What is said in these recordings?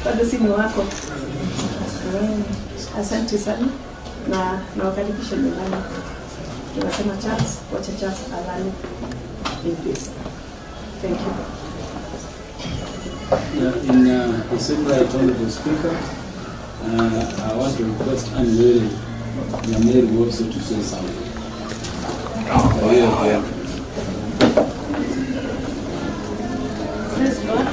Bado si ni wako. Asante sana na wakaribisha nyumbani. Tunasema Charles, wacha Charles alale in peace. Thank you. In the same way I told the speaker, I want to request Anne Mary also to say something. Praise God.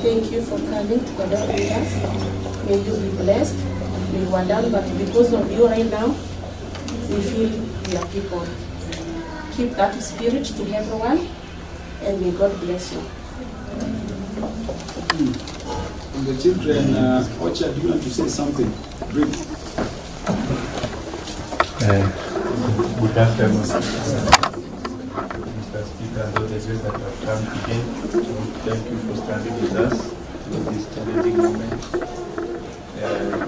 Thank you for coming to condole with us. May you be blessed. We were down, but because of you right now, we feel we are people. Keep that spirit to everyone, and may God bless you. The children, Ocha, do you want to say something? Brief. Good afternoon, Mr. Speaker, and all the guests that have come again. So thank you for standing with us in this challenging moment.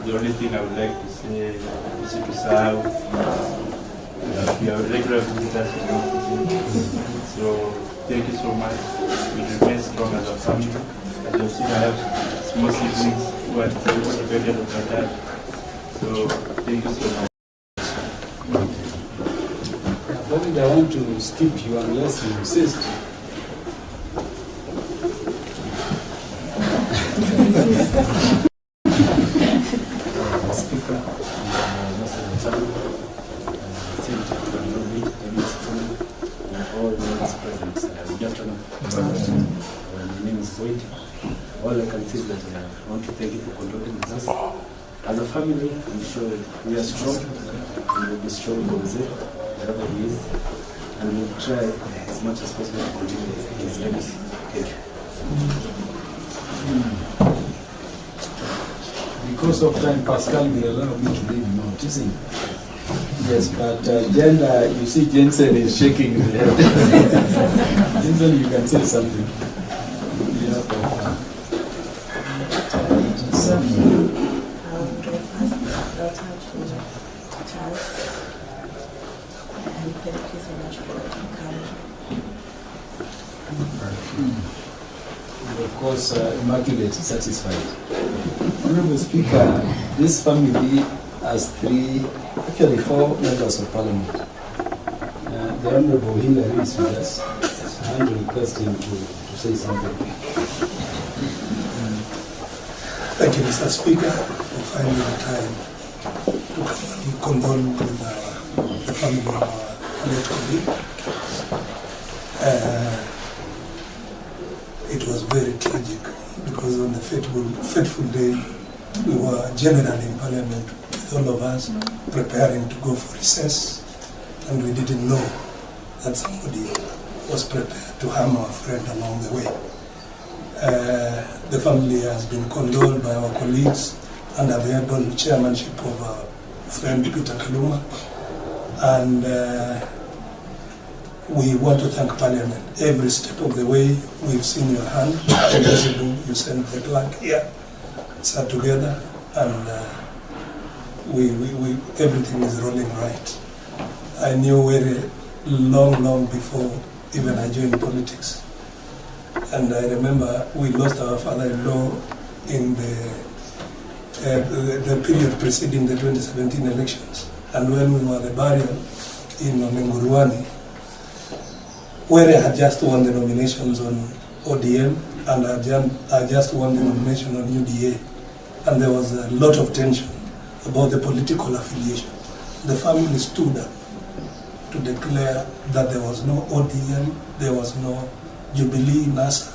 The only thing I would like to say is to serve. We are regular visitors in our city. So thank you so much. We remain strong as a family. As you see, I have small siblings who are dependent on their dad. So thank you so much. I want to skip you unless you insist. Speaker, all those present. Good afternoon. My name is Boyd. All I can say is that I want to thank you for condoling with us. As a family, I'm sure we are strong and we'll be strong for Zé, wherever he is, and we'll try as much as possible to continue his legacy. Thank you. Because of time, Pascal will allow me to leave now, isn't it? Yes, but Jen, you see Jensen is shaking his head. Jensen, you can say something. Thank you so much for coming. And of course, Immaculate is satisfied. Honorable Speaker, this family has four members of Parliament. The Honorable Hillary is with us. I want to request him to say something. Thank you, Mr. Speaker, for finding the time to come and condole with the family of our late colleague. It was very tragic because on the fateful day, we were generally in Parliament with all of us preparing to go for recess, and we didn't know that somebody was prepared to harm our friend along the way. The family has been condoled by our colleagues under the able chairmanship of our friend Peter Kaluma, and we want to thank Parliament. Every step of the way, we've seen your hand. You sent the plaque here, sat together, and everything is rolling right. I knew very long before even I joined politics. And I remember we lost our father-in-law in the period preceding the 2017 elections. And when we were at the burial in Ong'ondo Were, I had just won the nominations on ODM, and I just won the nomination on UDA. And there was a lot of tension about the political affiliation. The family stood up to declare that there was no ODM, there was no Jubilee, NASA.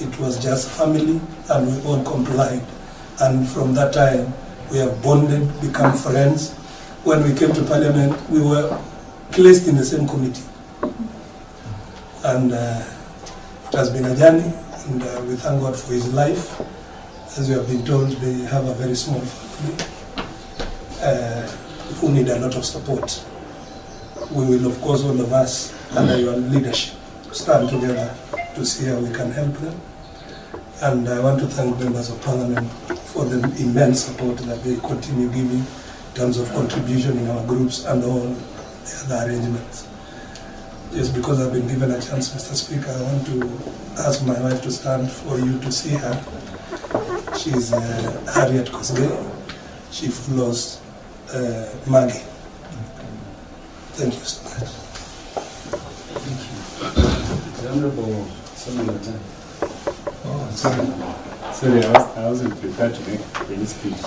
It was just family, and we all complied. And from that time, we have bonded, become friends. When we came to Parliament, we were placed in the same committee. And it has been a journey, and we thank God for his life. As you have been told, they have a very small family who need a lot of support. We will, of course, all of us, under your leadership, stand together to see how we can help them. And I want to thank members of Parliament for the immense support that they continue giving in terms of contribution in our groups and all the other arrangements. Just because I've been given a chance, Mr. Speaker, I want to ask my wife to stand for you to see her. She's Harriet Kosgei. She follows Maggie. Thank you so much. The Honorable Samuel Atan. Oh, sorry. Sorry, I wasn't prepared to make any speech.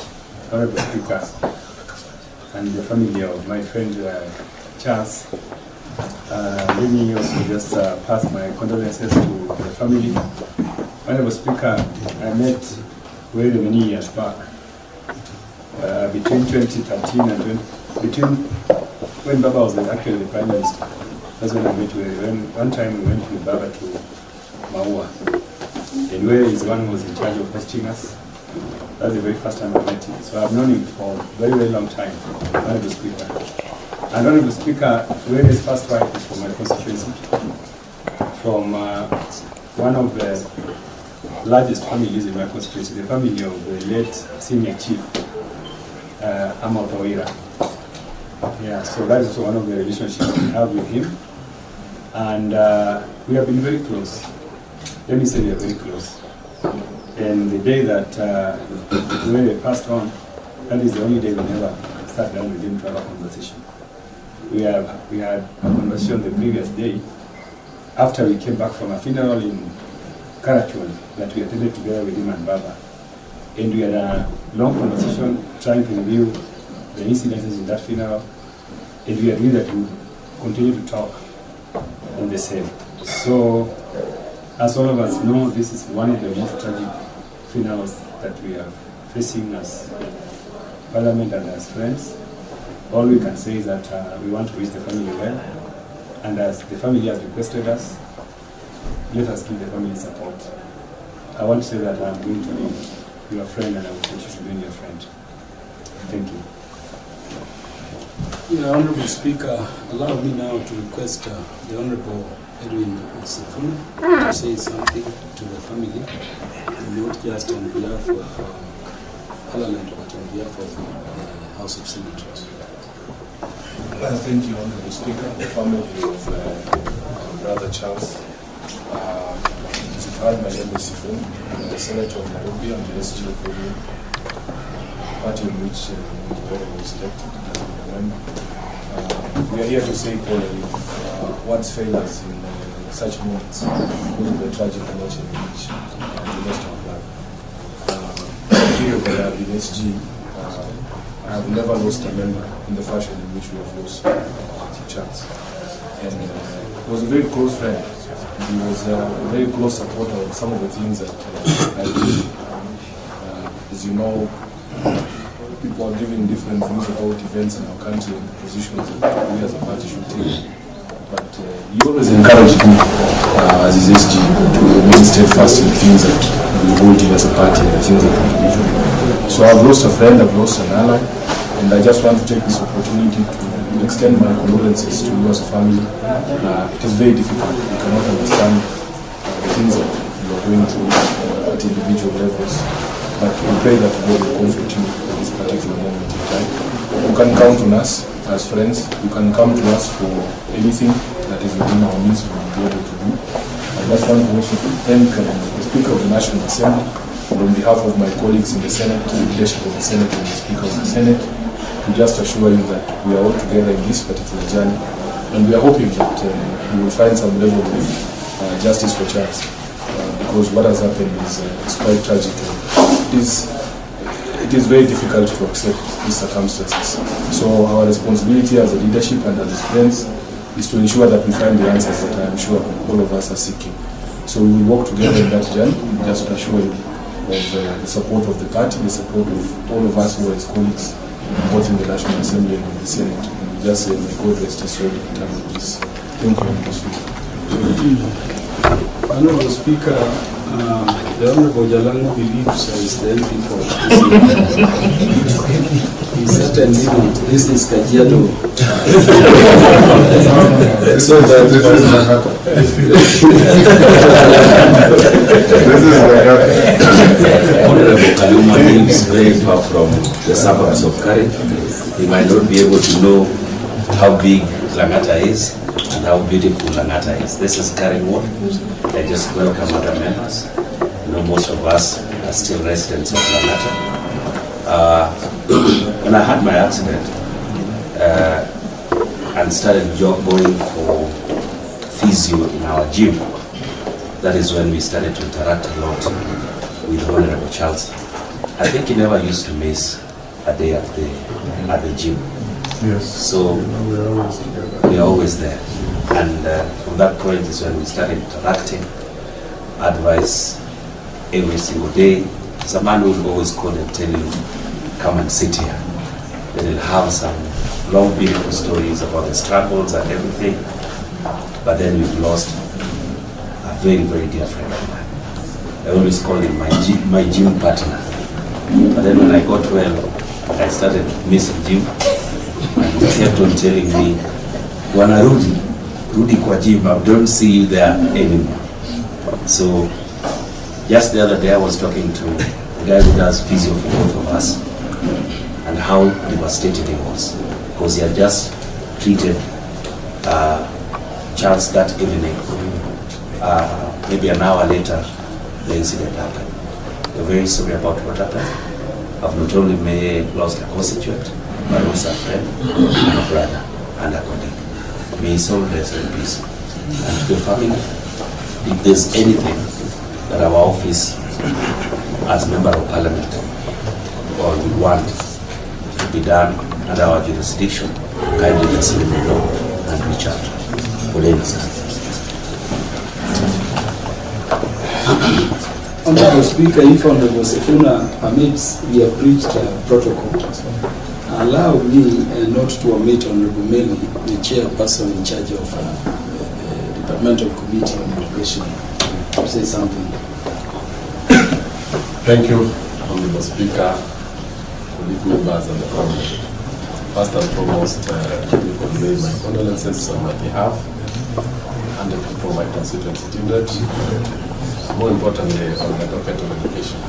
Honorable Speaker, and the family of my friend Charles, let me also just pass my condolences to the family. Honorable Speaker, I met very many years back, between 2013 and when Baba was actually the Prime Minister. That's when I met Were. One time we went with Baba to Maua, and Were is the one who was in charge of hosting us. That's the very first time I met him. So I've known him for a very, very long time, Honorable Speaker. And Honorable Speaker, Were's first wife is from my constituency, from one of the largest families in my constituency, the family of the late senior chief, Ong'ondo Were. Yeah, so that is also one of the relationships we have with him. And we have been very close. Let me say we are very close. And the day that Were passed on, that is the only day we never sat down with him to have a conversation. We had a conversation the previous day after we came back from a funeral in Karachon that we attended together with him and Baba. And we had a long conversation trying to review the incidences in that funeral. And we agreed that we would continue to talk on the same. So, as all of us know, this is one of the most tragic funerals that we are facing as Parliament and as friends. All we can say is that we want to wish the family well, and as the family has requested us, let us give the family support. I want to say that I'm going to be your friend, and I will continue to be your friend. Thank you. Yeah, Honorable Speaker, allow me now to request the Honorable Edwin Sifuna to say something to the family, not just on behalf of Parliament, but on behalf of the House of Senators. Thank you, Honorable Speaker. The family of Brother Charles. You've heard my name is Sifuna, the Senator of Nairobi and the SG of the party in which Were was elected as a member. We are here to say Paul, words fail us in such moments because of the tragic nature in which we lost our brother. Here we have in SG, I have never lost a member in the fashion in which we have lost Charles. And he was a very close friend. He was a very close supporter of some of the things that I do. As you know, people are giving different views about events in our country and positions that we as a party should take. But he always encouraged me as his SG to remain steadfast in the things that we hold here as a party and the things that we believe in. So I've lost a friend, I've lost an ally, and I just want to take this opportunity to extend my condolences to you as a family. It is very difficult. You cannot understand the things that you are going through at individual levels. But we pray that God will comfort you at this particular moment in time. You can count on us as friends. You can come to us for anything that is within our means we will be able to do. I just want to also thank the Speaker of the National Assembly, and on behalf of my colleagues in the Senate, the leadership of the Senate and the Speaker of the Senate, to just assure you that we are all together in this particular journey. And we are hoping that we will find some level of justice for Charles. Because what has happened is quite tragic. It is very difficult to accept these circumstances. So our responsibility as a leadership and as friends is to ensure that we find the answers that I am sure all of us are seeking. So we will work together in that journey, just to assure you of the support of the party, the support of all of us who are his colleagues, both in the National Assembly and in the Senate. And we just say, may God rest his soul in time of peace. Thank you, Mr. Speaker. Honorable Speaker, the Honorable Jalango believes as the MP for he certainly not. This is Kajiado. So that Honorable Kaluma lives very far from the suburbs of Karen. He might not be able to know how big Langata is. and how beautiful Langata is. This is Karen Ward. I just welcome other members. You know, most of us are still residents of Langata. When I had my accident and started going for physio in our gym, that is when we started to interact a lot with Honorable Charles. I think he never used to miss a day at the gym. Yes. So We're always together. we are always there. And from that point is when we started interacting, advice every single day. There's a man who will always call and tell you, come and sit here. Then he'll have some long, beautiful stories about the struggles and everything. But then we've lost a very, very dear friend of mine. I always call him my gym partner. But then when I got well, I started missing gym. And he kept on telling me, Bwana Rudi kwa gym, I don't see you there anymore. So just the other day I was talking to the guy who does physio for both of us and how devastated he was. Because he had just treated Charles that evening. Maybe an hour later, the incident happened. We're very sorry about what happened. I've not only lost a constituent, but also a friend, and a brother, and a colleague. May his soul rest in peace. And to the family, if there's anything that our office, as Member of Parliament, or we want to be done under our jurisdiction, kindly just let me know and reach out. Honorable Speaker, if Honorable Sifuna permits, we have breached protocol. Allow me not to omit Honorable Meli, the chairperson in charge of the Departmental Committee on Immigration, to say something. Thank you, Honorable Speaker, colleague members and the family. First and foremost, let me convey my condolences on my behalf and the people of my constituency Tindred, more importantly on the docket of education.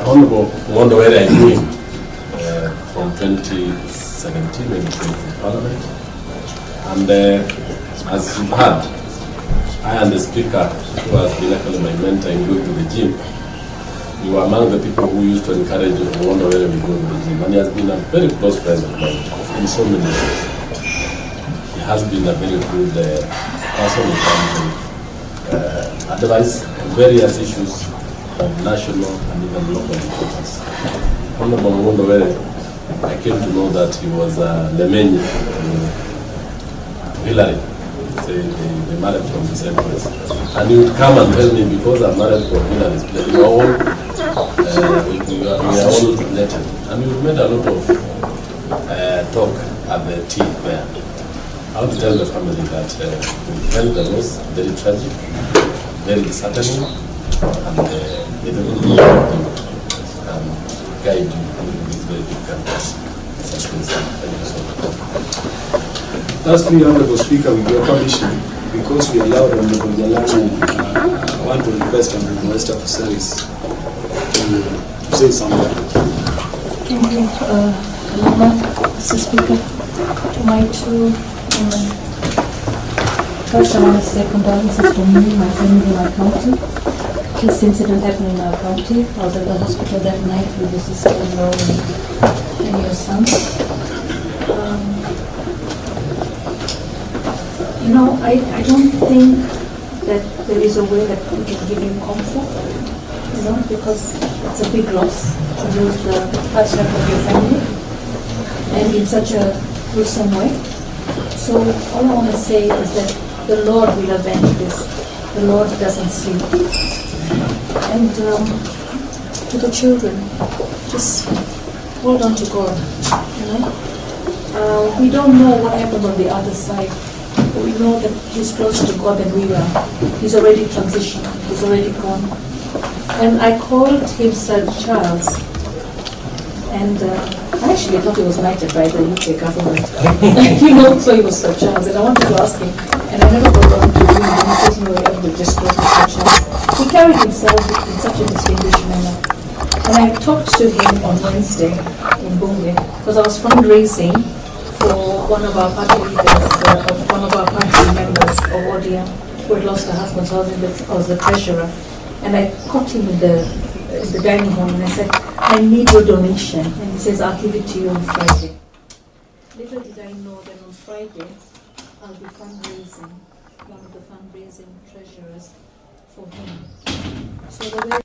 Honorable Ong'ondo Were I knew him from 2017 when he came to Parliament. And as you've heard, I am the Speaker who has been actually my mentor in going to the gym. You were among the people who used to encourage Ong'ondo Were we go to the gym. And he has been a very close friend of mine in so many ways. He has been a very good person in terms of advice on various issues of national and even local importance. Honorable Ong'ondo Were, I came to know that he was Lemenyi Hillary, they married from the same place. And he would come and tell me, because I'm married from Hillary's place, we are all related. And we made a lot of talk at the tea there. I want to tell the family that we felt that was very tragic, very disheartening, and they don't know how to guide you in this very big country. Thank you so much. Lastly, Honorable Speaker, with your permission, because we allowed Honorable Jalano, I want to request Honorable Esther Fuseris to say something. Thank you, Mr. Speaker. To my two women. First, I want to say condolences to me, my family, my county. This incident happened in our county. I was at the hospital that night with your sister-in-law and your son. You know, I don't think that there is a way that we can give you comfort, you know, because it's a big loss to lose the partner of your family and in such a gruesome way. So all I want to say is that the Lord will avenge this. The Lord doesn't sleep. And to the children, just hold on to God, you know. We don't know what happened on the other side. We know that he's closer to God than we are. He's already transitioned. He's already gone. And I called him Sir Charles. And I actually thought he was knighted by the UK government. You know, so he was Sir Charles. And I wanted to ask him, and I never got around to doing it. He says, no, I will just call him Sir Charles. He carried himself in such a distinguished manner. And I talked to him on Wednesday in Bunge, because I was fundraising for one of our party leaders, one of our party members of ODM, who had lost her husband. So I was the treasurer, and I caught him in the dining hall, and I said, I need your donation. And he says, I'll give it to you on Friday. Little did I know that on Friday, I'll be fundraising, one of the fundraising treasurers for him. So the way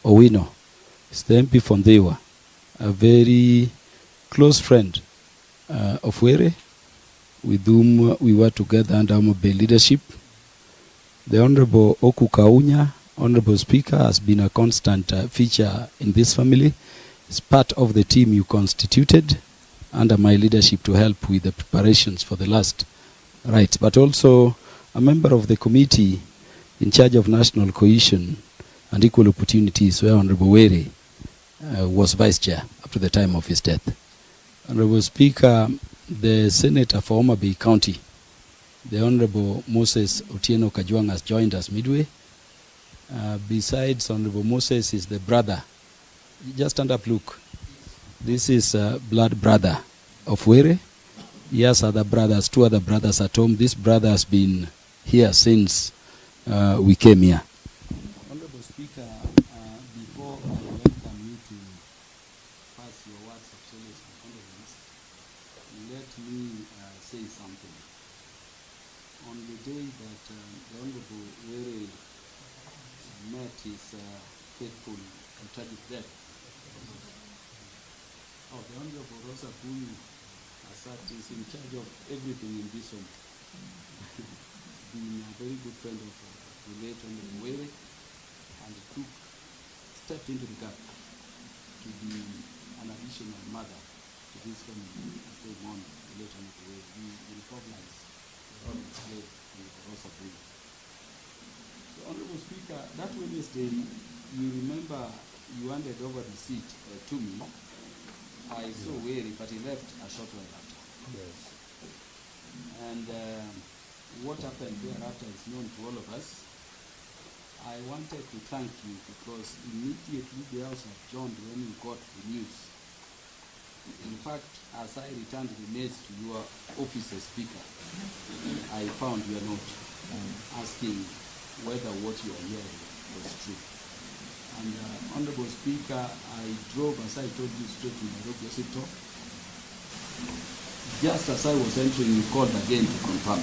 Owino is the MP from Dewa, a very close friend of Were, with whom we were together under Paybill leadership. The Honorable Oku Kaunya, Honorable Speaker, has been a constant feature in this family. It's part of the team you constituted under my leadership to help with the preparations for the last rites, but also a member of the committee in charge of national cohesion and equal opportunities, where Honorable Were was vice chair up to the time of his death. Honorable Speaker, the Senator for Homa Bay County, the Honorable Moses Otieno Kajwang, has joined us midway. Besides Honorable Moses is the brother. Just stand up, look. This is blood brother of Were. He has other brothers, 2 other brothers at home. This brother has been here since we came here. Honorable Speaker, before I welcome you to pass your words of solace and condolence, let me say something. On the day that the Honorable Were met his faithful and tragic death, the Honorable Rosa Puni is in charge of everything in this home. Being a very good friend of the late Honorable Were, and stepped into the gap to be an additional mother to this family as they mourn the late Honorable Were. We recognize the late Honorable Rosa Puni. So, Honorable Speaker, that Wednesday, you remember you handed over the seat to me. I saw Were, but he left a short while after. Yes. And what happened thereafter is known to all of us. I wanted to thank you because immediately the House adjourned when you got the news. In fact, as I returned the mails to your office as Speaker, I found your note asking whether what you are hearing was true. And Honorable Speaker, I drove, as I told you, straight to Nairobi Hospital. Just as I was entering, you called again to confirm.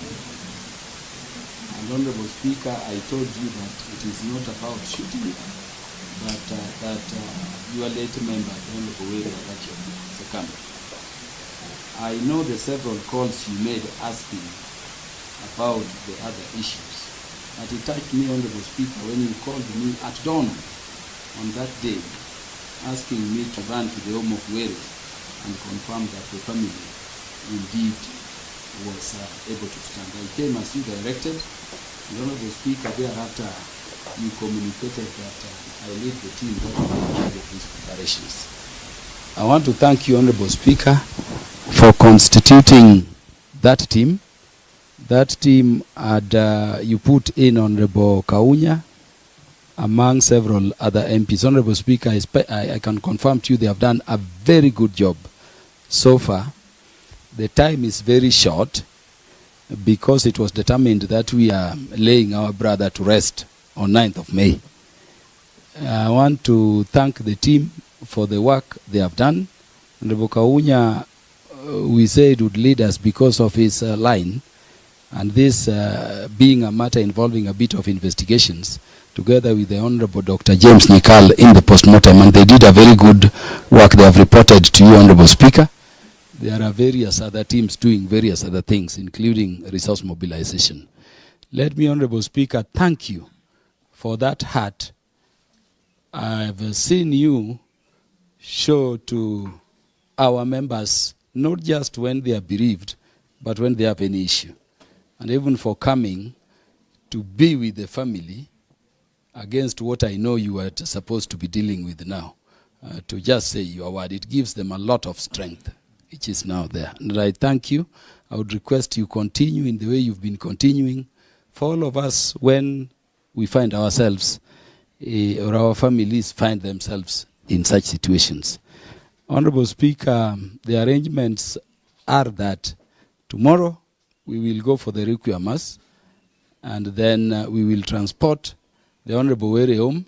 And Honorable Speaker, I told you that it is not about shooting, but that your late member, Honorable Were, actually succumbed. I know the several calls you made asking about the other issues, but it touched me, Honorable Speaker, when you called me at dawn on that day asking me to run to the home of Were and confirm that the family indeed was able to stand. I came as you directed. The Honorable Speaker, thereafter you communicated that I lead the team that will take care of these preparations. I want to thank you, Honorable Speaker, for constituting that team. That team had, you put in Honorable Kaunya among several other MPs. Honorable Speaker, I can confirm to you they have done a very good job so far. The time is very short because it was determined that we are laying our brother to rest on 9th of May. I want to thank the team for the work they have done. Honorable Kaunya, we said would lead us because of his line, and this being a matter involving a bit of investigations, together with the Honorable Dr. James Nikal in the postmortem, and they did a very good work. They have reported to you, Honorable Speaker. There are various other teams doing various other things, including resource mobilization. Let me, Honorable Speaker, thank you for that heart. I've seen you show to our members, not just when they are bereaved, but when they have any issue. And even for coming to be with the family against what I know you are supposed to be dealing with now, to just say your word, it gives them a lot of strength, which is now there. And I thank you. I would request you continue in the way you've been continuing. For all of us, when we find ourselves, or our families find themselves in such situations. Honorable Speaker, the arrangements are that tomorrow we will go for the Requiem Mass, and then we will transport the Honorable Were home,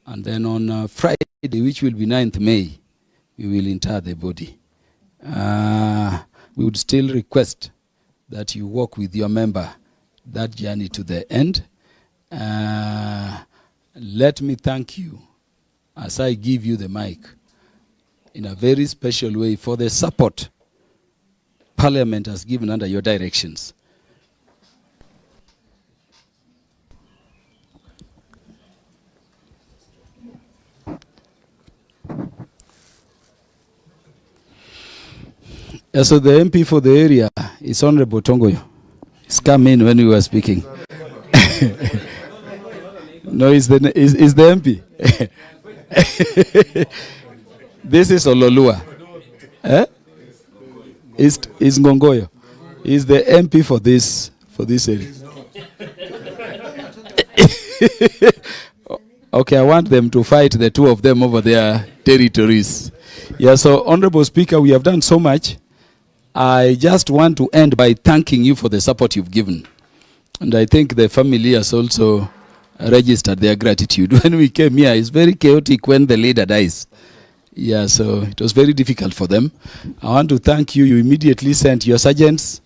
and then on Friday, which will be 9th May, we will inter the body. We would still request that you walk with your member that journey to the end. Let me thank you as I give you the mic in a very special way for the support Parliament has given under your directions. So the MP for the area is Honorable Tongoyo. He's come in when we were speaking. No, is the MP. This is Ololua. Is Ngongoyo. He's the MP for this area. Okay, I want them to fight, the two of them, over their territories. Yeah, so Honorable Speaker, we have done so much. I just want to end by thanking you for the support you've given. And I think the family has also registered their gratitude. When we came here, it's very chaotic when the leader dies. Yeah, so it was very difficult for them. I want to thank you. You immediately sent your sergeants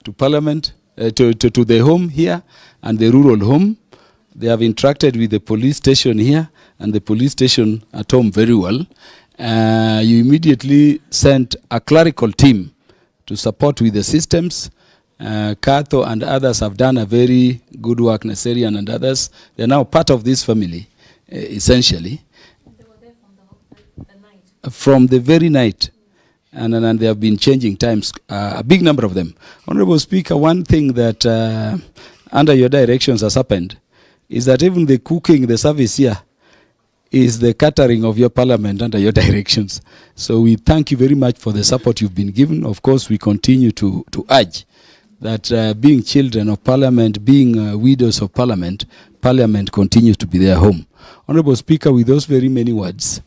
to Parliament, to the home here and the rural home. They have interacted with the police station here and the police station at home very well. You immediately sent a clerical team to support with the systems. Kato and others have done a very good work, Naserian and others. They are now part of this family, essentially. They were there from the night. From the very night. And they have been changing times, a big number of them. Honorable Speaker, one thing that under your directions has happened is that even the cooking, the service here, is the catering of your Parliament under your directions. So we thank you very much for the support you've been given. Of course, we continue to urge that being children of Parliament, being widows of Parliament, Parliament continues to be their home. Honorable Speaker, with those very many words,